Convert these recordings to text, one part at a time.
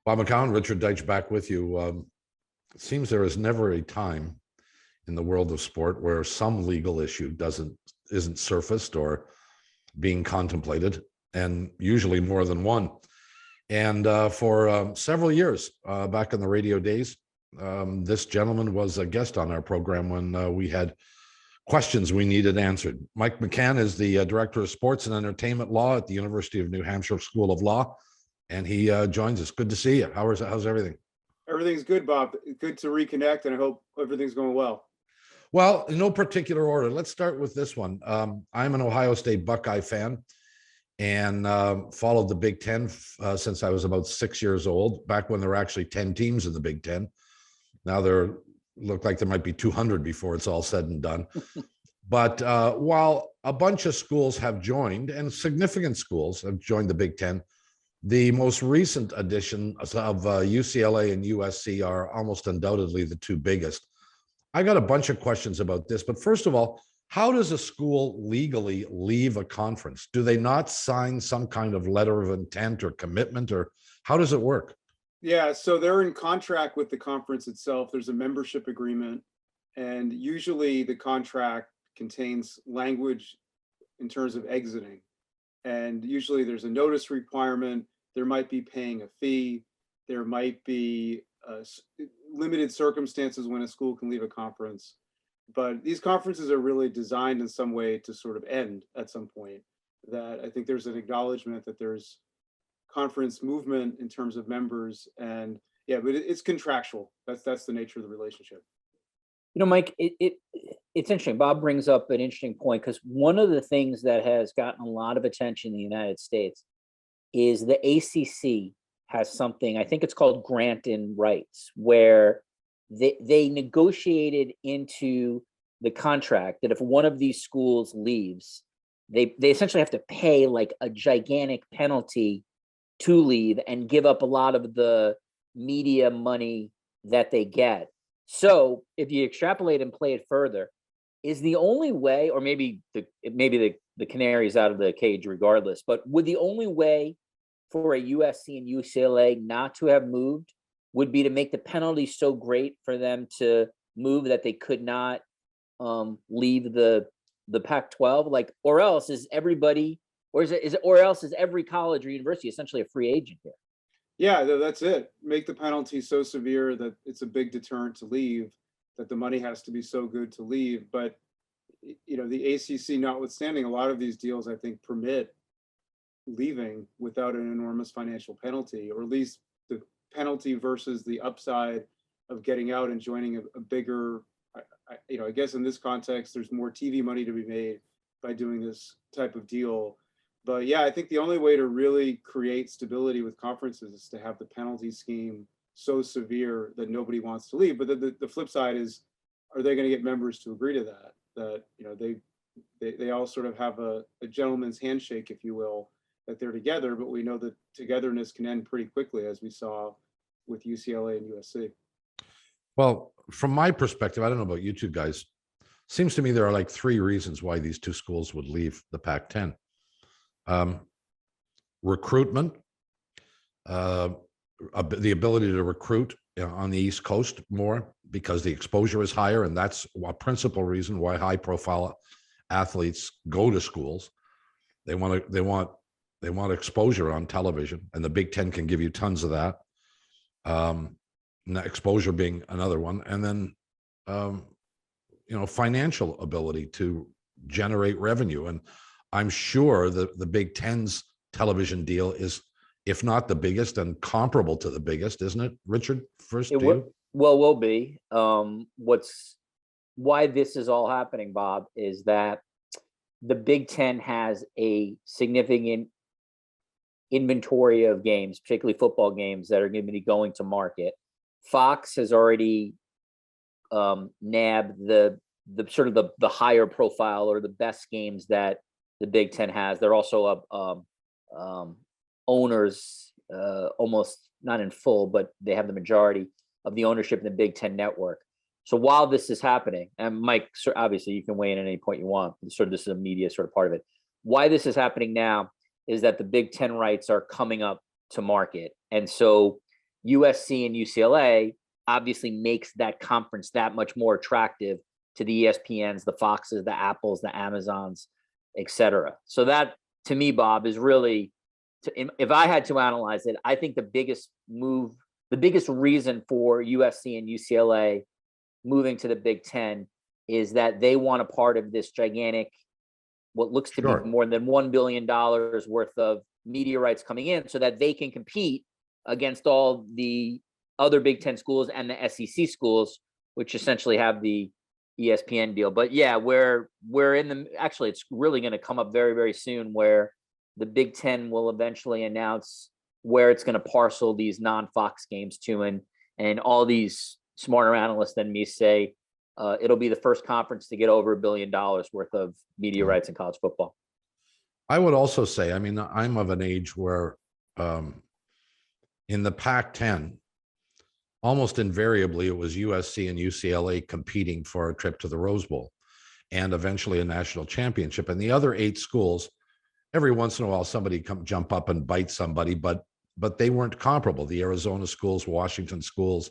Bob McCown, Richard Deitch back with you. It seems there is never a time in the world of sport where some legal issue isn't surfaced or being contemplated, and usually more than one. And for several years back in the radio days, this gentleman was a guest on our program when we had questions we needed answered. Mike McCann is the Director of Sports and Entertainment Law at the University of New Hampshire School of Law, and he joins us. Good to see you. How's everything? Everything's good, Bob. Good to reconnect, and I hope everything's going well. Well, in no particular order. Let's start with this one. I'm an Ohio State Buckeye fan and followed the Big Ten since I was about 6 years old, back when there were actually 10 teams in the Big Ten. Now there look like there might be 200 before it's all said and done. But while a bunch of schools have joined, and significant schools have joined the Big Ten, the most recent addition of UCLA and USC are almost undoubtedly the two biggest. I got a bunch of questions about this, but first of all, how does a school legally leave a conference? Do they not sign some kind of letter of intent or commitment, or how does it work? Yeah, so they're in contract with the conference itself. There's a membership agreement, and usually the contract contains language in terms of exiting. And usually there's a notice requirement. There might be paying a fee. There might be limited circumstances when a school can leave a conference. But these conferences are really designed in some way to sort of end at some point. That I think there's an acknowledgement that there's conference movement in terms of members, and yeah, but it's contractual. That's the nature of the relationship. You know, Mike, it's interesting. Bob brings up an interesting point, because one of the things that has gotten a lot of attention in the United States is the ACC has something, I think it's called grant-in rights, where they negotiated into the contract that if one of these schools leaves, they essentially have to pay like a gigantic penalty to leave and give up a lot of the media money that they get. So if you extrapolate and play it further, is the only way, or maybe the canary's out of the cage regardless, but would the only way for a USC and UCLA not to have moved would be to make the penalty so great for them to move that they could not leave the Pac-12? Like, or else is everybody, or else is every college or university essentially a free agent here? Yeah, that's it. Make the penalty so severe that it's a big deterrent to leave, that the money has to be so good to leave. But, you know, the ACC notwithstanding, a lot of these deals, I think, permit leaving without an enormous financial penalty, or at least the penalty versus the upside of getting out and joining a bigger, I guess in this context, there's more TV money to be made by doing this type of deal. But yeah, I think the only way to really create stability with conferences is to have the penalty scheme so severe that nobody wants to leave. But the flip side is, are they going to get members to agree to that? That, you know, they all sort of have a gentleman's handshake, if you will, that they're together. But we know that togetherness can end pretty quickly, as we saw with UCLA and USC. Well, from my perspective, I don't know about you two guys, seems to me there are like three reasons why these two schools would leave the Pac-10. Recruitment, the ability to recruit on the East Coast more because the exposure is higher, and that's a principal reason why high-profile athletes go to schools. They want exposure on television, and the Big Ten can give you tons of that. Exposure being another one, and then financial ability to generate revenue. And I'm sure the Big Ten's television deal is, if not the biggest, and comparable to the biggest, isn't it, Richard? First, will be. Why this is all happening, Bob, is that the Big Ten has a significant inventory of games, particularly football games, that are going to be going to market. Fox has already nabbed the sort of the higher profile or the best games that the Big Ten has. They're also owners, almost not in full, but they have the majority of the ownership in the Big Ten network. So while this is happening, and Mike, obviously you can weigh in at any point you want, sort of this is a media sort of part of it. Why this is happening now is that the Big Ten rights are coming up to market. And so USC and UCLA obviously makes that conference that much more attractive to the ESPNs, the Foxes, the Apples, the Amazons, etc. So that, to me, Bob, is really, if I had to analyze it, I think the biggest move, the biggest reason for USC and UCLA moving to the Big Ten is that they want a part of this gigantic, what looks to Sure. be more than $1 billion worth of media rights coming in, so that they can compete against all the other Big Ten schools and the SEC schools, which essentially have the ESPN deal. But yeah, we're in the, actually, it's really going to come up very, very soon, where the Big Ten will eventually announce where it's going to parcel these non-Fox games to, and all these smarter analysts than me say it'll be the first conference to get over $1 billion worth of media rights in college football. I would also say, I mean, I'm of an age where in the Pac-10, almost invariably it was USC and UCLA competing for a trip to the Rose Bowl and eventually a national championship. And the other 8 schools, every once in a while somebody come jump up and bite somebody, but they weren't comparable. The Arizona schools, Washington schools,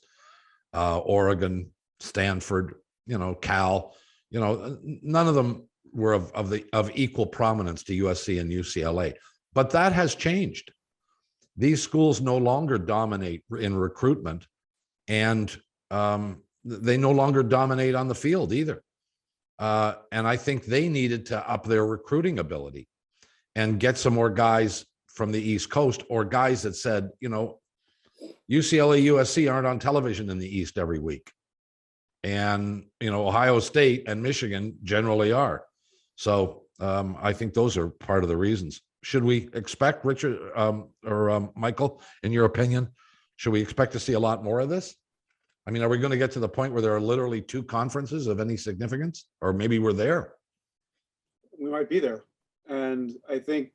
Oregon, Stanford, Cal, none of them were of equal prominence to USC and UCLA. But that has changed. These schools no longer dominate in recruitment, and they no longer dominate on the field either. And I think they needed to up their recruiting ability and get some more guys from the East Coast, or guys that said, UCLA, USC aren't on television in the East every week. And, Ohio State and Michigan generally are. So I think those are part of the reasons. Should we expect, Richard or Michael, in your opinion, should we expect to see a lot more of this? I mean, are we going to get to the point where there are literally 2 conferences of any significance? Or maybe we're there. We might be there. And I think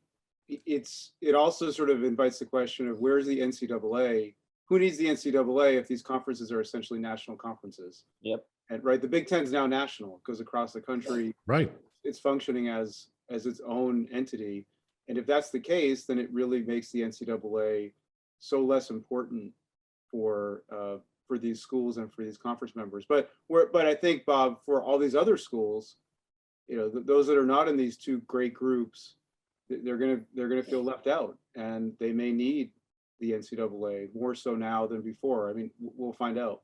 it also sort of invites the question of, where's the NCAA? Who needs the NCAA if these conferences are essentially national conferences? Yep. And right, the Big Ten is now national. It goes across the country. Right. It's functioning as its own entity. And if that's the case, then it really makes the NCAA so less important for these schools and for these conference members. But I think, Bob, for all these other schools, those that are not in these 2 great groups, they're gonna feel left out, and they may need the NCAA more so now than before. I mean, we'll find out.